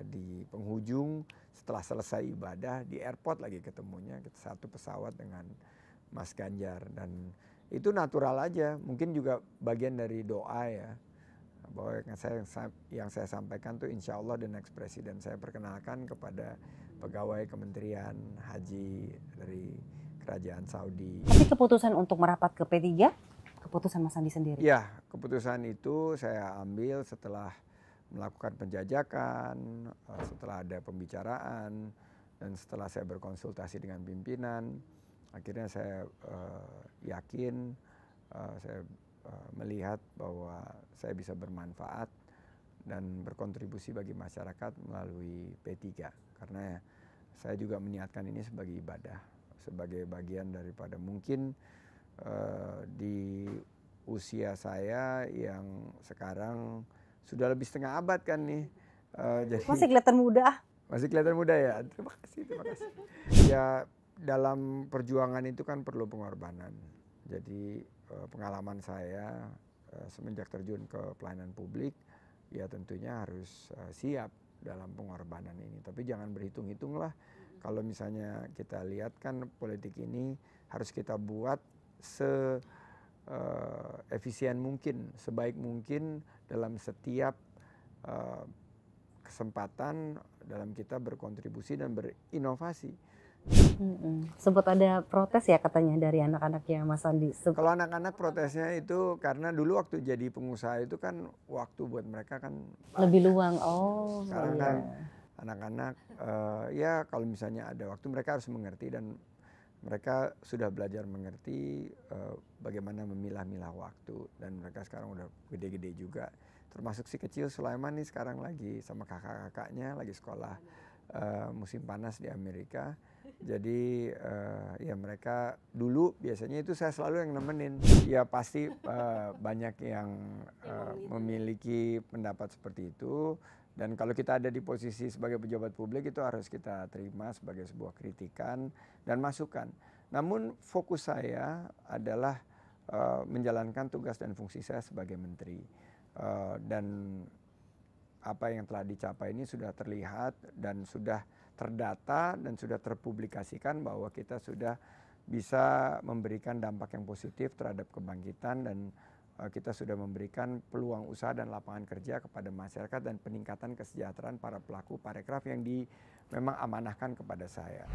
di penghujung setelah selesai ibadah di airport lagi ketemunya, satu pesawat dengan Mas Ganjar, dan itu natural aja, mungkin juga bagian dari doa ya, bahwa yang saya sampaikan tuh insya Allah the next president. Saya perkenalkan kepada pegawai Kementerian Haji dari Kerajaan Saudi. Tapi keputusan untuk merapat ke P3, keputusan Mas Sandi sendiri? Ya, keputusan itu saya ambil setelah melakukan penjajakan, setelah ada pembicaraan, dan setelah saya berkonsultasi dengan pimpinan. Akhirnya saya yakin, saya melihat bahwa saya bisa bermanfaat dan berkontribusi bagi masyarakat melalui P3. Karena saya juga meniatkan ini sebagai ibadah, sebagai bagian daripada mungkin di usia saya yang sekarang sudah lebih setengah abad kan nih. Jadi masih kelihatan muda. Masih kelihatan muda ya. Terima kasih, terima kasih. Ya, dalam perjuangan itu kan perlu pengorbanan. Jadi pengalaman saya semenjak terjun ke pelayanan publik, ya tentunya harus siap dalam pengorbanan ini. Tapi jangan berhitung-hitung lah. Kalau misalnya kita lihat kan politik ini harus kita buat efisien mungkin, sebaik mungkin dalam setiap kesempatan dalam kita berkontribusi dan berinovasi. Sempat ada protes ya katanya dari anak-anaknya Mas Sandi. Kalau anak-anak protesnya itu karena dulu waktu jadi pengusaha itu kan waktu buat mereka kan lebih luang. Oh, sekarang kan anak-anak ya kalau misalnya ada waktu mereka harus mengerti, dan mereka sudah belajar mengerti bagaimana memilah-milah waktu, dan mereka sekarang udah gede-gede juga. Termasuk si kecil Sulaiman nih sekarang lagi sama kakak-kakaknya lagi sekolah musim panas di Amerika. Jadi ya mereka dulu biasanya itu saya selalu yang nemenin. Ya pasti banyak yang memiliki pendapat seperti itu. Dan kalau kita ada di posisi sebagai pejabat publik itu harus kita terima sebagai sebuah kritikan dan masukan. Namun fokus saya adalah menjalankan tugas dan fungsi saya sebagai menteri. Dan apa yang telah dicapai ini sudah terlihat dan sudah terdata dan sudah terpublikasikan bahwa kita sudah bisa memberikan dampak yang positif terhadap kebangkitan, dan kita sudah memberikan peluang usaha dan lapangan kerja kepada masyarakat dan peningkatan kesejahteraan para pelaku parekraf yang memang amanahkan kepada saya.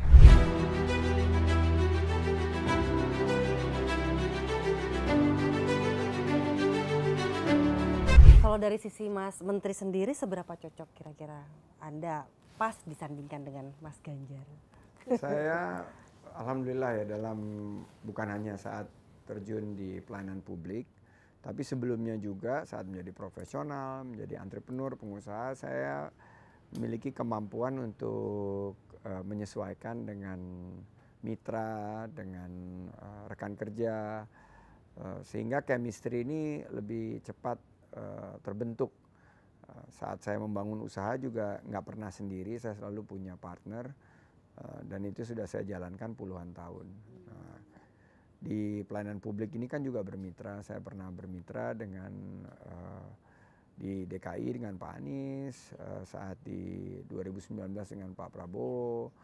Kalau dari sisi Mas Menteri sendiri seberapa cocok kira-kira Anda pas disandingkan dengan Mas Ganjar? Saya alhamdulillah ya, dalam bukan hanya saat terjun di pelayanan publik, tapi sebelumnya juga saat menjadi profesional, menjadi entrepreneur, pengusaha, saya memiliki kemampuan untuk menyesuaikan dengan mitra, dengan rekan kerja, sehingga chemistry ini lebih cepat terbentuk. Saat saya membangun usaha juga nggak pernah sendiri, saya selalu punya partner, dan itu sudah saya jalankan puluhan tahun. Di pelayanan publik ini kan juga bermitra. Saya pernah bermitra dengan di DKI dengan Pak Anies, saat di 2019 dengan Pak Prabowo.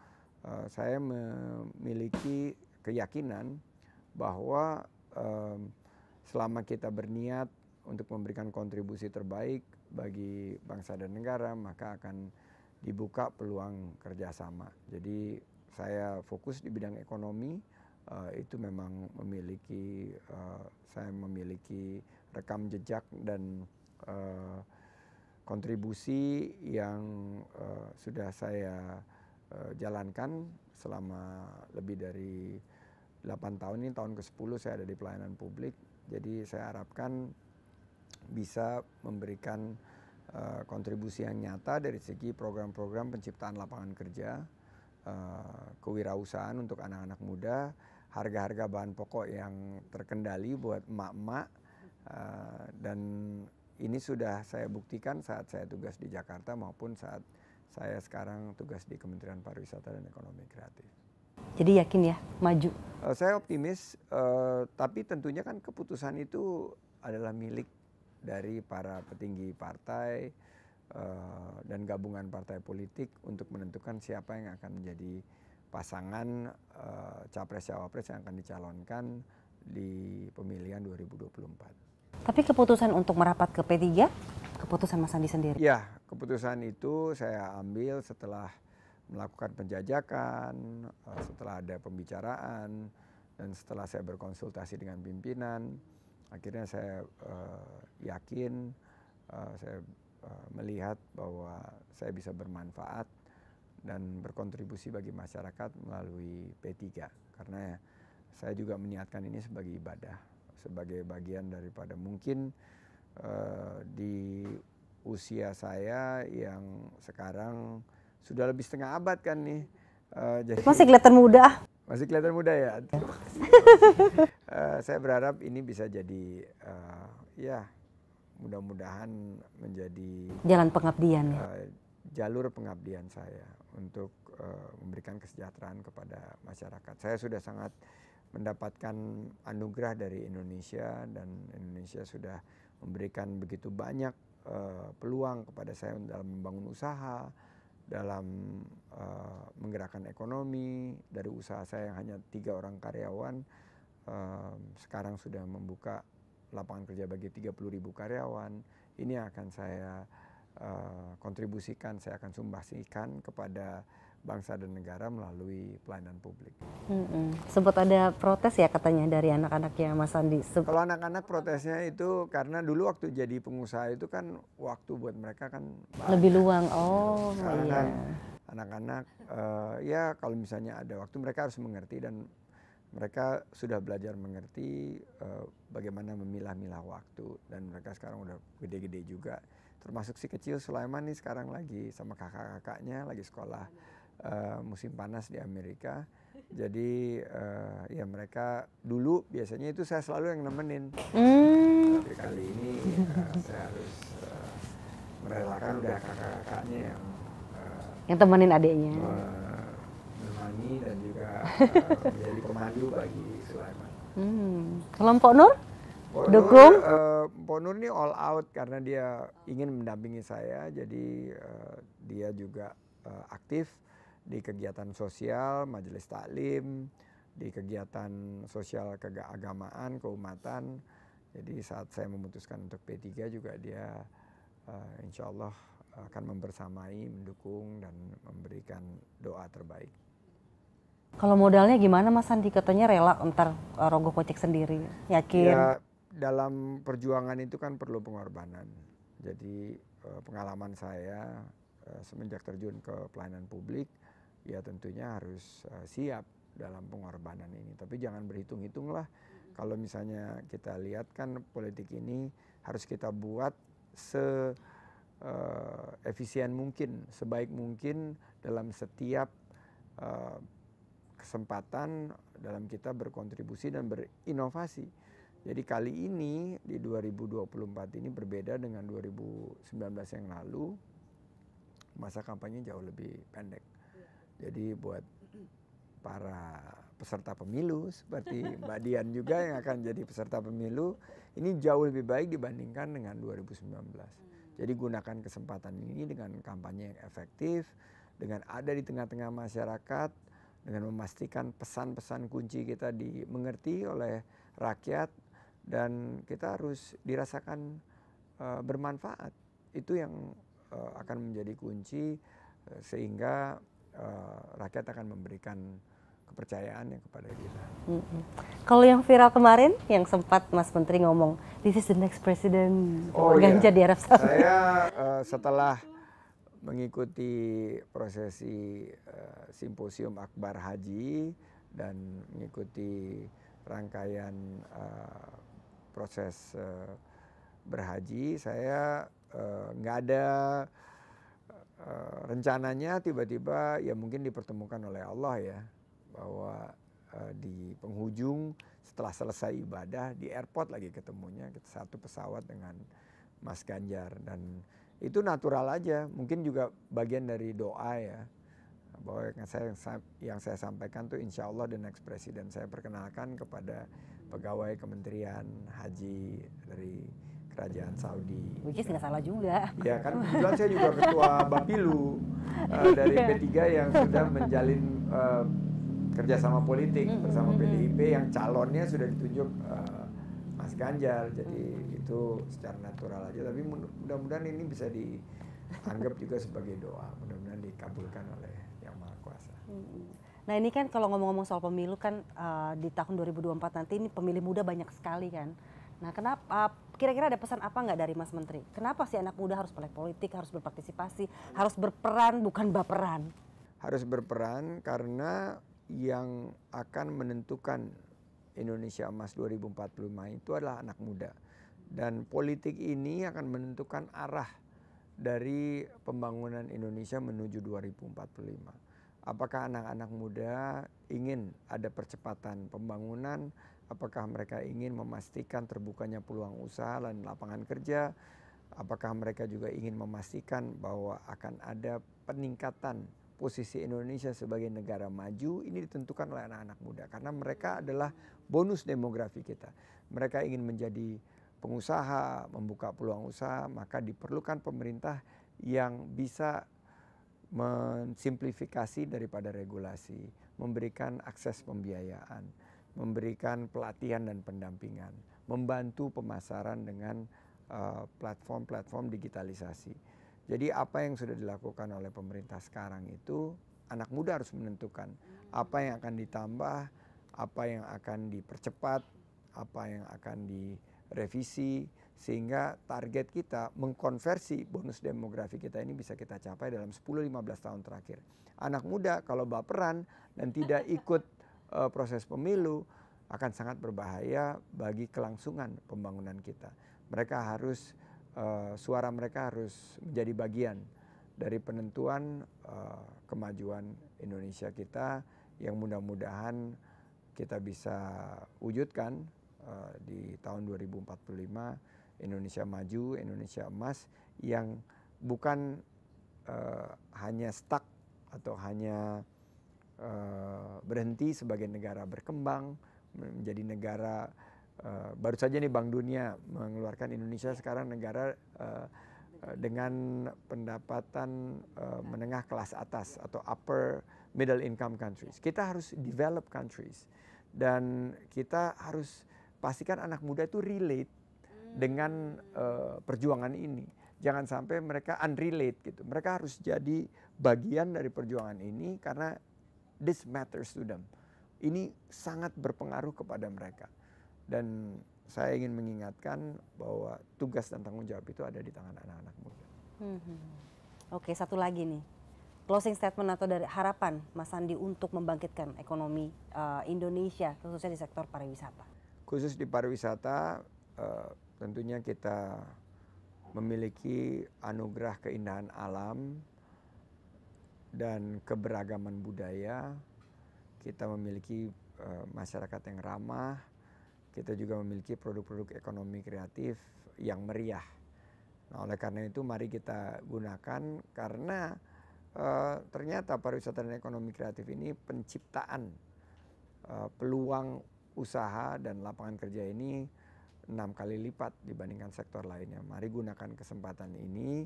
Saya memiliki keyakinan bahwa selama kita berniat untuk memberikan kontribusi terbaik bagi bangsa dan negara, maka akan dibuka peluang kerjasama. Jadi saya fokus di bidang ekonomi. Itu memang saya memiliki rekam jejak dan kontribusi yang sudah saya jalankan selama lebih dari 8 tahun ini. Tahun ke-10 saya ada di pelayanan publik. Jadi saya harapkan bisa memberikan kontribusi yang nyata dari segi program-program penciptaan lapangan kerja, kewirausahaan untuk anak-anak muda, harga-harga bahan pokok yang terkendali buat emak-emak, dan ini sudah saya buktikan saat saya tugas di Jakarta maupun saat saya sekarang tugas di Kementerian Pariwisata dan Ekonomi Kreatif. Jadi yakin ya maju? Saya optimis, tapi tentunya kan keputusan itu adalah milik dari para petinggi partai, dan gabungan partai politik untuk menentukan siapa yang akan menjadi pasangan capres-cawapres yang akan dicalonkan di pemilihan 2024. Tapi keputusan untuk merapat ke P3, keputusan Mas Sandi sendiri? Ya, keputusan itu saya ambil setelah melakukan penjajakan, setelah ada pembicaraan, dan setelah saya berkonsultasi dengan pimpinan. Akhirnya saya yakin, saya melihat bahwa saya bisa bermanfaat dan berkontribusi bagi masyarakat melalui P3. Karena saya juga meniatkan ini sebagai ibadah, sebagai bagian daripada mungkin di usia saya yang sekarang sudah lebih setengah abad kan nih. Jadi Masih kelihatan muda. masih kelihatan muda ya. Saya berharap ini bisa jadi ya mudah-mudahan menjadi Jalan pengabdian ya. jalur pengabdian saya untuk memberikan kesejahteraan kepada masyarakat. Saya sudah sangat mendapatkan anugerah dari Indonesia dan Indonesia sudah memberikan begitu banyak peluang kepada saya dalam membangun usaha, dalam menggerakkan ekonomi. Dari usaha saya yang hanya 3 orang karyawan, sekarang sudah membuka lapangan kerja bagi 30.000 karyawan. Ini akan saya kontribusikan, saya akan sumbangsikan kepada bangsa dan negara melalui pelayanan publik. Sempat ada protes ya katanya dari anak-anaknya Mas Sandi. Kalau anak-anak protesnya itu karena dulu waktu jadi pengusaha itu kan waktu buat mereka kan Lebih luang. Oh sekarang iya. kan anak-anak ya kalau misalnya ada waktu mereka harus mengerti dan mereka sudah belajar mengerti bagaimana memilah-milah waktu dan mereka sekarang udah gede-gede juga. Termasuk si kecil Sulaiman nih sekarang lagi sama kakak-kakaknya lagi sekolah musim panas di Amerika. Jadi ya mereka dulu biasanya itu saya selalu yang nemenin. Tapi kali ini saya harus merelakan udah kakak-kakaknya yang temenin adiknya. menemani dan juga menjadi pemandu bagi Sulaiman. Kalau Mpok Nur? Dukung? Mpok Nur ini all out karena dia ingin mendampingi saya. Jadi dia juga aktif di kegiatan sosial, majelis taklim, di kegiatan sosial keagamaan, keumatan. Jadi saat saya memutuskan untuk P3 juga dia insya Allah akan membersamai, mendukung dan memberikan doa terbaik. Kalau modalnya gimana Mas Sandi? Katanya rela ntar rogoh kocek sendiri, yakin? Ya dalam perjuangan itu kan perlu pengorbanan. Jadi pengalaman saya semenjak terjun ke pelayanan publik, ya tentunya harus siap dalam pengorbanan ini. Tapi jangan berhitung-hitung lah. Kalau misalnya kita lihat kan politik ini harus kita buat efisien mungkin, sebaik mungkin dalam setiap kesempatan dalam kita berkontribusi dan berinovasi. Jadi kali ini di 2024 ini berbeda dengan 2019 yang lalu, masa kampanye jauh lebih pendek. Jadi buat para peserta pemilu seperti Mbak Dian juga yang akan jadi peserta pemilu, ini jauh lebih baik dibandingkan dengan 2019. Jadi gunakan kesempatan ini dengan kampanye yang efektif, dengan ada di tengah-tengah masyarakat, dengan memastikan pesan-pesan kunci kita dimengerti oleh rakyat dan kita harus dirasakan bermanfaat. Itu yang akan menjadi kunci sehingga rakyat akan memberikan kepercayaan yang kepada kita. Kalau yang viral kemarin yang sempat Mas Menteri ngomong, this is the next president, Ganjar di Arab Saudi. Saya setelah mengikuti prosesi simposium akbar haji dan mengikuti rangkaian proses berhaji, saya nggak ada rencananya tiba-tiba ya mungkin dipertemukan oleh Allah ya bahwa di penghujung setelah selesai ibadah di airport lagi ketemunya satu pesawat dengan Mas Ganjar dan itu natural aja, mungkin juga bagian dari doa ya bahwa yang saya sampaikan tuh insya Allah the next president. Saya perkenalkan kepada pegawai Kementerian Haji dari kerajaan Saudi. Which is nggak salah juga. Ya kan, kebetulan saya juga ketua Bapilu dari P3 yang sudah menjalin kerjasama politik bersama PDIP yang calonnya sudah ditunjuk Mas Ganjar. Jadi itu secara natural aja. Tapi mudah-mudahan ini bisa dianggap juga sebagai doa. Mudah-mudahan dikabulkan oleh Yang Maha Kuasa. Nah ini kan kalau ngomong-ngomong soal pemilu kan di tahun 2024 nanti ini pemilih muda banyak sekali kan. Nah kenapa, kira-kira ada pesan apa nggak dari Mas Menteri? Kenapa sih anak muda harus melek politik, harus berpartisipasi, harus berperan bukan baperan? Harus berperan karena yang akan menentukan Indonesia Emas 2045 itu adalah anak muda. Dan politik ini akan menentukan arah dari pembangunan Indonesia menuju 2045. Apakah anak-anak muda ingin ada percepatan pembangunan? Apakah mereka ingin memastikan terbukanya peluang usaha dan lapangan kerja? Apakah mereka juga ingin memastikan bahwa akan ada peningkatan posisi Indonesia sebagai negara maju? Ini ditentukan oleh anak-anak muda karena mereka adalah bonus demografi kita. Mereka ingin menjadi pengusaha, membuka peluang usaha, maka diperlukan pemerintah yang bisa mensimplifikasi daripada regulasi, memberikan akses pembiayaan, memberikan pelatihan dan pendampingan, membantu pemasaran dengan platform-platform digitalisasi. Jadi apa yang sudah dilakukan oleh pemerintah sekarang itu, anak muda harus menentukan apa yang akan ditambah, apa yang akan dipercepat, apa yang akan direvisi, sehingga target kita mengkonversi bonus demografi kita ini bisa kita capai dalam 10-15 tahun terakhir. Anak muda kalau baperan dan tidak ikut proses pemilu akan sangat berbahaya bagi kelangsungan pembangunan kita. Mereka harus, suara mereka harus menjadi bagian dari penentuan kemajuan Indonesia kita yang mudah-mudahan kita bisa wujudkan di tahun 2045. Indonesia maju, Indonesia emas yang bukan hanya stuck atau hanya berhenti sebagai negara berkembang, menjadi negara baru saja nih Bank Dunia mengeluarkan Indonesia sekarang negara dengan pendapatan menengah kelas atas atau upper middle income countries. Kita harus develop countries dan kita harus pastikan anak muda itu relate dengan perjuangan ini. Jangan sampai mereka unrelate gitu. Mereka harus jadi bagian dari perjuangan ini karena this matters to them. Ini sangat berpengaruh kepada mereka. Dan saya ingin mengingatkan bahwa tugas dan tanggung jawab itu ada di tangan anak-anak muda. Oke, satu lagi nih. Closing statement atau dari harapan Mas Sandi untuk membangkitkan ekonomi Indonesia khususnya di sektor pariwisata. Khusus di pariwisata tentunya kita memiliki anugerah keindahan alam dan keberagaman budaya. Kita memiliki masyarakat yang ramah. Kita juga memiliki produk-produk ekonomi kreatif yang meriah. Nah, oleh karena itu mari kita gunakan karena ternyata pariwisata dan ekonomi kreatif ini penciptaan peluang usaha dan lapangan kerja ini 6 kali lipat dibandingkan sektor lainnya. Mari gunakan kesempatan ini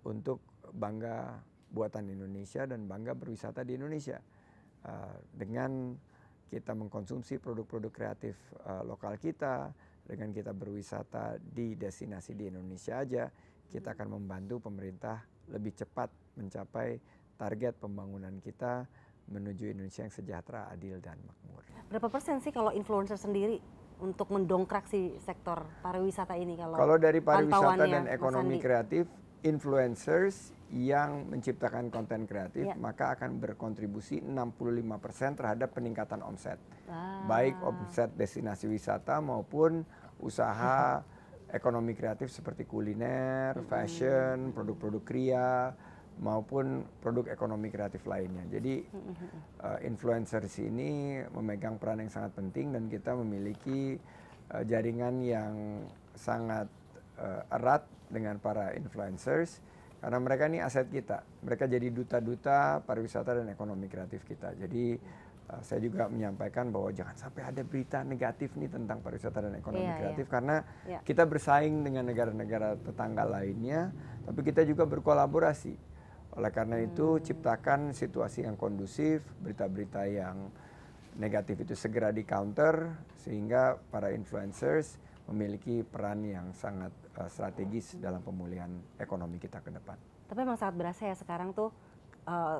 untuk bangga buatan Indonesia dan bangga berwisata di Indonesia. Dengan kita mengkonsumsi produk-produk kreatif lokal kita, dengan kita berwisata di destinasi di Indonesia aja, kita akan membantu pemerintah lebih cepat mencapai target pembangunan kita menuju Indonesia yang sejahtera, adil, dan makmur. Berapa persen sih kalau influencer sendiri untuk mendongkrak si sektor pariwisata ini kalau dari pariwisata dan ekonomi kreatif, influencers yang menciptakan konten kreatif maka akan berkontribusi 65% terhadap peningkatan omset. Baik omset destinasi wisata maupun usaha ekonomi kreatif seperti kuliner, fashion, produk-produk kria, maupun produk ekonomi kreatif lainnya. Jadi influencers ini memegang peran yang sangat penting dan kita memiliki jaringan yang sangat erat dengan para influencers karena mereka ini aset kita. Mereka jadi duta-duta pariwisata dan ekonomi kreatif kita. Jadi saya juga menyampaikan bahwa jangan sampai ada berita negatif nih tentang pariwisata dan ekonomi Iya, kreatif iya. karena Iya. kita bersaing dengan negara-negara tetangga lainnya, tapi kita juga berkolaborasi. Oleh karena itu ciptakan situasi yang kondusif, berita-berita yang negatif itu segera di counter sehingga para influencers memiliki peran yang sangat strategis dalam pemulihan ekonomi kita ke depan. Tapi memang sangat berasa ya sekarang tuh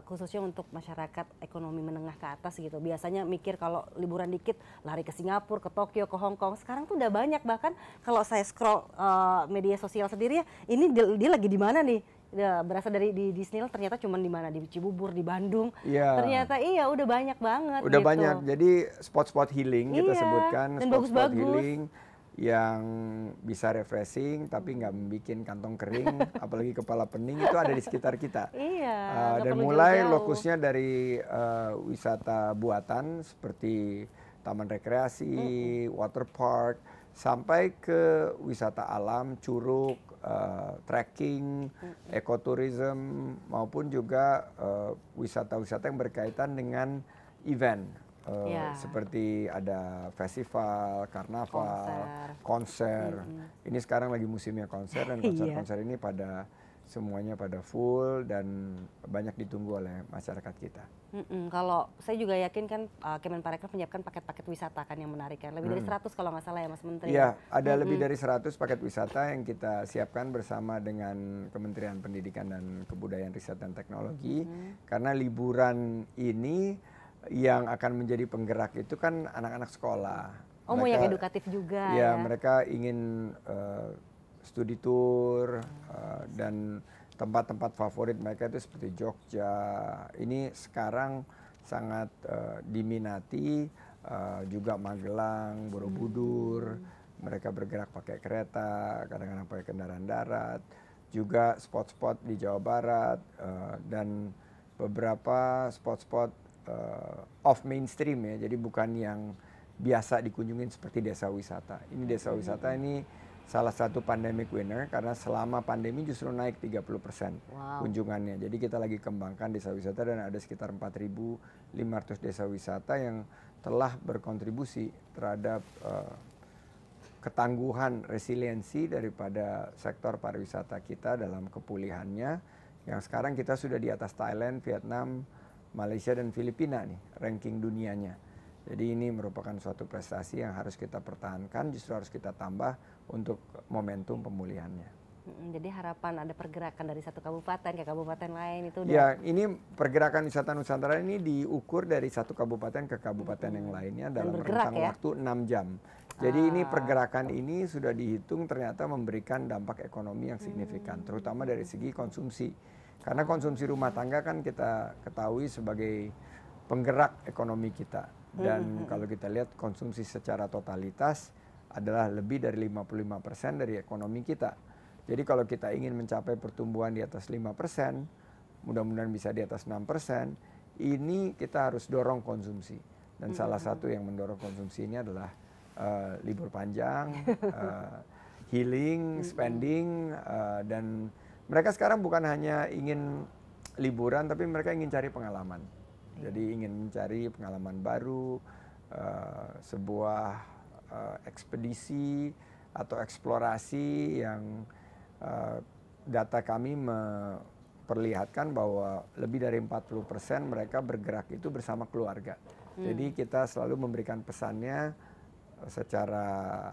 khususnya untuk masyarakat ekonomi menengah ke atas gitu. Biasanya mikir kalau liburan dikit lari ke Singapura, ke Tokyo, ke Hong Kong. Sekarang tuh udah banyak, bahkan kalau saya scroll media sosial sendiri ya, ini dia lagi di mana nih? Udah berasa dari di Disneyland ternyata cuma di mana, di Cibubur, di Bandung. Iya. Ternyata iya udah banyak banget Udah gitu. banyak. Jadi spot-spot healing kita Iya, sebutkan, dan spot-spot bagus-bagus. healing yang bisa refreshing tapi nggak membuat kantong kering, apalagi kepala pening itu ada di sekitar kita. Iya, nggak Dan perlu mulai jauh-jauh. lokusnya dari wisata buatan seperti taman rekreasi, water park, sampai ke wisata alam, curug, trekking, ekoturism, maupun juga wisata-wisata yang berkaitan dengan event. Ya. Seperti ada festival, karnaval, Konser. konser. Ini sekarang lagi musimnya konser dan Iya. konser-konser ini semuanya pada full dan banyak ditunggu oleh masyarakat kita. Kalau saya juga yakin kan Kemenparekraf menyiapkan paket-paket wisata kan yang menarik kan. Lebih dari 100 kalau nggak salah ya Mas Menteri. Iya, ada lebih dari 100 paket wisata yang kita siapkan bersama dengan Kementerian Pendidikan dan Kebudayaan Riset dan Teknologi. Karena liburan ini yang akan menjadi penggerak itu kan anak-anak sekolah. Oh, mau yang edukatif juga ya. ya. Mereka ingin studi tour dan tempat-tempat favorit mereka itu seperti Jogja. Ini sekarang sangat diminati, juga Magelang, Borobudur. Mereka bergerak pakai kereta, kadang-kadang pakai kendaraan darat. Juga spot-spot di Jawa Barat dan beberapa spot-spot off mainstream ya, jadi bukan yang biasa dikunjungin seperti desa wisata. Ini desa wisata ini salah satu pandemic winner karena selama pandemi justru naik 30% kunjungannya. Jadi kita lagi kembangkan desa wisata dan ada sekitar 4.500 desa wisata yang telah berkontribusi terhadap ketangguhan resiliensi daripada sektor pariwisata kita dalam kepulihannya, yang sekarang kita sudah di atas Thailand, Vietnam, Malaysia dan Filipina nih ranking dunianya. Jadi ini merupakan suatu prestasi yang harus kita pertahankan, justru harus kita tambah untuk momentum pemulihannya. Jadi harapan ada pergerakan dari satu kabupaten ke kabupaten lain itu udah. Ya, ini pergerakan wisata Nusantara ini diukur dari satu kabupaten ke kabupaten yang lainnya dalam rentang waktu 6 jam. Jadi ini pergerakan ini sudah dihitung ternyata memberikan dampak ekonomi yang signifikan, terutama dari segi konsumsi. Karena konsumsi rumah tangga kan kita ketahui sebagai penggerak ekonomi kita. Dan kalau kita lihat konsumsi secara totalitas adalah lebih dari 55% dari ekonomi kita. Jadi kalau kita ingin mencapai pertumbuhan di atas 5%, mudah-mudahan bisa di atas 6%, ini kita harus dorong konsumsi. Dan salah satu yang mendorong konsumsi ini adalah libur panjang, healing, spending, dan mereka sekarang bukan hanya ingin liburan, tapi mereka ingin cari pengalaman. Jadi ingin mencari pengalaman baru, sebuah ekspedisi atau eksplorasi yang data kami memperlihatkan bahwa lebih dari 40% mereka bergerak itu bersama keluarga. Jadi kita selalu memberikan pesannya secara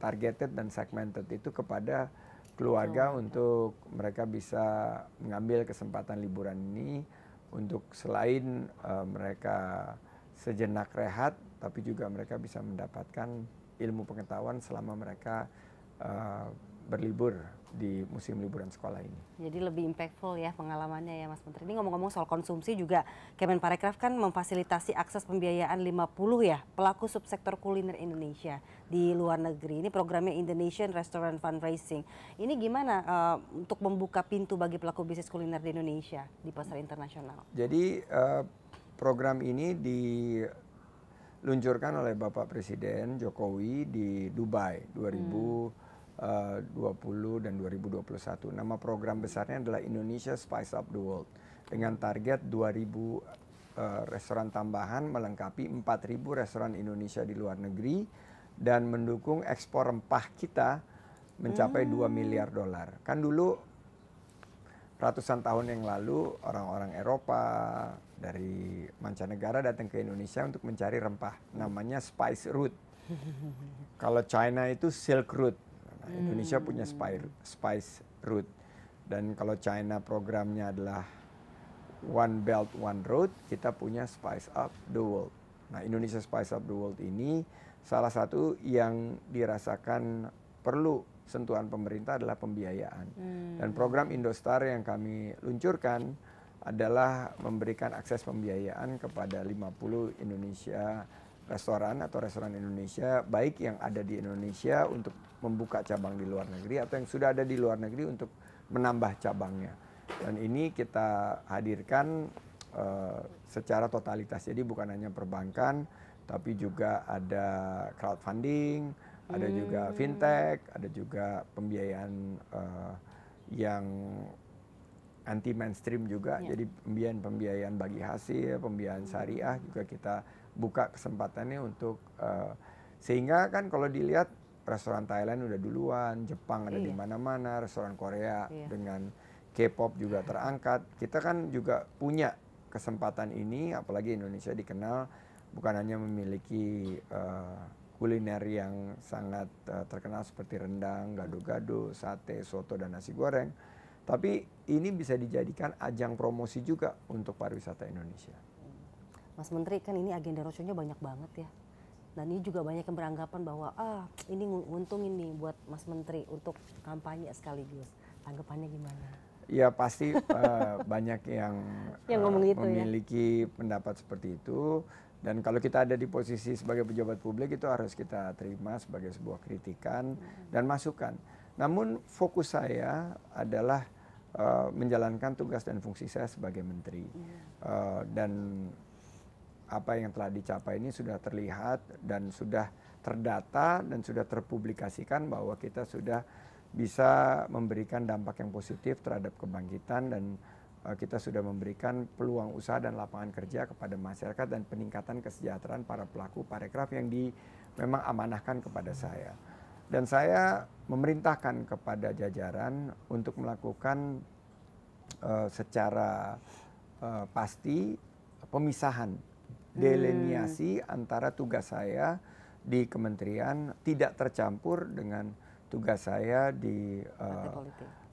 targeted dan segmented itu kepada keluarga untuk mereka bisa mengambil kesempatan liburan ini untuk selain mereka sejenak rehat, tapi juga mereka bisa mendapatkan ilmu pengetahuan selama mereka berlibur di musim liburan sekolah ini. Jadi lebih impactful ya pengalamannya ya Mas Menteri. Ini ngomong-ngomong soal konsumsi juga Kemenparekraf kan memfasilitasi akses pembiayaan 50 ya pelaku subsektor kuliner Indonesia di luar negeri. Ini programnya Indonesian Restaurant Fundraising. Ini gimana untuk membuka pintu bagi pelaku bisnis kuliner di Indonesia di pasar internasional? Jadi program ini diluncurkan oleh Bapak Presiden Jokowi di Dubai 2020 dan 2021. Nama program besarnya adalah Indonesia Spice Up the World dengan target 2.000 restoran tambahan melengkapi 4.000 restoran Indonesia di luar negeri dan mendukung ekspor rempah kita mencapai 2 miliar dolar. Kan dulu ratusan tahun yang lalu orang-orang Eropa dari mancanegara datang ke Indonesia untuk mencari rempah, namanya spice route. Kalau China itu Silk Route, nah, Indonesia punya spice route. Dan kalau China programnya adalah One Belt One Road, kita punya Spice Up the World. Nah, Indonesia Spice Up the World ini salah satu yang dirasakan perlu sentuhan pemerintah adalah pembiayaan. Dan program Indostar yang kami luncurkan adalah memberikan akses pembiayaan kepada 50 Indonesia restoran atau restoran Indonesia, baik yang ada di Indonesia untuk membuka cabang di luar negeri atau yang sudah ada di luar negeri untuk menambah cabangnya. Dan ini kita hadirkan secara totalitas. Jadi bukan hanya perbankan, tapi juga ada crowdfunding, ada juga fintech, ada juga pembiayaan yang anti mainstream juga. Jadi pembiayaan bagi hasil, pembiayaan syariah juga kita buka kesempatannya untuk sehingga kan kalau dilihat restoran Thailand udah duluan, Jepang ada di mana-mana, restoran Korea dengan K-pop juga terangkat. Kita kan juga punya kesempatan ini, apalagi Indonesia dikenal bukan hanya memiliki kuliner yang sangat terkenal seperti rendang, gado-gado, sate, soto, dan nasi goreng. Tapi ini bisa dijadikan ajang promosi juga untuk pariwisata Indonesia. Mas Menteri, kan ini agenda roadshow-nya banyak banget ya. Dan ini juga banyak yang beranggapan bahwa ini nguntungin nih buat Mas Menteri untuk kampanye sekaligus. Tanggapannya gimana? Ya pasti banyak yang memiliki pendapat seperti itu. Dan kalau kita ada di posisi sebagai pejabat publik itu harus kita terima sebagai sebuah kritikan dan masukan. Namun fokus saya adalah menjalankan tugas dan fungsi saya sebagai menteri. Dan apa yang telah dicapai ini sudah terlihat dan sudah terdata dan sudah terpublikasikan bahwa kita sudah bisa memberikan dampak yang positif terhadap kebangkitan dan kita sudah memberikan peluang usaha dan lapangan kerja kepada masyarakat dan peningkatan kesejahteraan para pelaku parekraf yang memang amanahkan kepada saya. Dan saya memerintahkan kepada jajaran untuk melakukan secara pasti pemisahan, deliniasi antara tugas saya di kementerian tidak tercampur dengan tugas saya di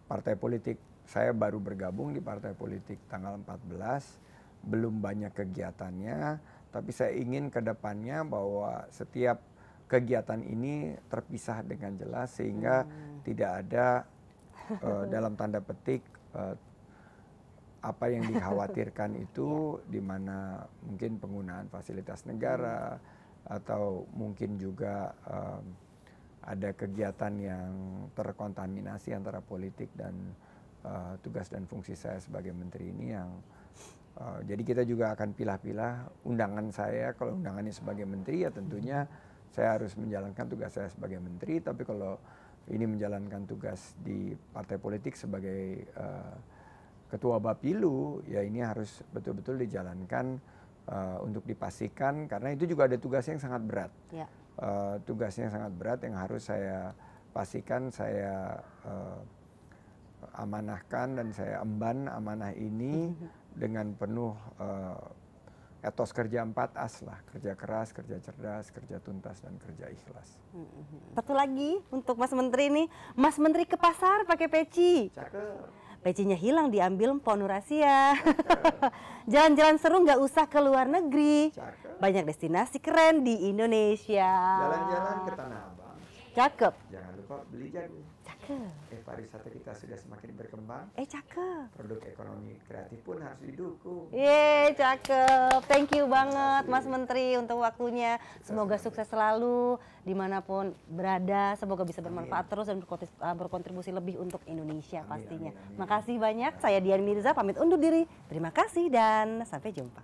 partai politik. Saya baru bergabung di partai politik tanggal 14, belum banyak kegiatannya, tapi saya ingin ke depannya bahwa setiap kegiatan ini terpisah dengan jelas sehingga tidak ada dalam tanda petik apa yang dikhawatirkan itu di mana mungkin penggunaan fasilitas negara atau mungkin juga ada kegiatan yang terkontaminasi antara politik dan tugas dan fungsi saya sebagai menteri ini yang jadi kita juga akan pilah-pilah undangan saya. Kalau undangannya sebagai menteri ya tentunya saya harus menjalankan tugas saya sebagai menteri, tapi kalau ini menjalankan tugas di partai politik sebagai ketua Bapilu ya ini harus betul-betul dijalankan untuk dipastikan karena itu juga ada tugas yang sangat berat. Tugasnya sangat berat yang harus saya pastikan saya amanahkan dan saya emban amanah ini dengan penuh etos kerja 4As lah, kerja keras, kerja cerdas, kerja tuntas, dan kerja ikhlas. Satu lagi untuk Mas Menteri nih, Mas Menteri ke pasar pakai peci. Cakep. Pecinya hilang diambil Mpok Nurasia. Jalan-jalan seru nggak usah ke luar negeri. Cakep. Banyak destinasi keren di Indonesia. Jalan-jalan ke Tanah Abang. Cakep. Jangan lupa beli jagung. Cakep. Pariwisata kita sudah semakin berkembang. Cakep. Produk ekonomi kreatif pun harus didukung. Cakep. Thank you banget Mas Menteri untuk waktunya. Semoga sukses selalu dimanapun berada. Semoga bisa bermanfaat terus dan berkontribusi lebih untuk Indonesia pastinya. Makasih banyak. Saya Dian Mirza pamit undur diri. Terima kasih dan sampai jumpa.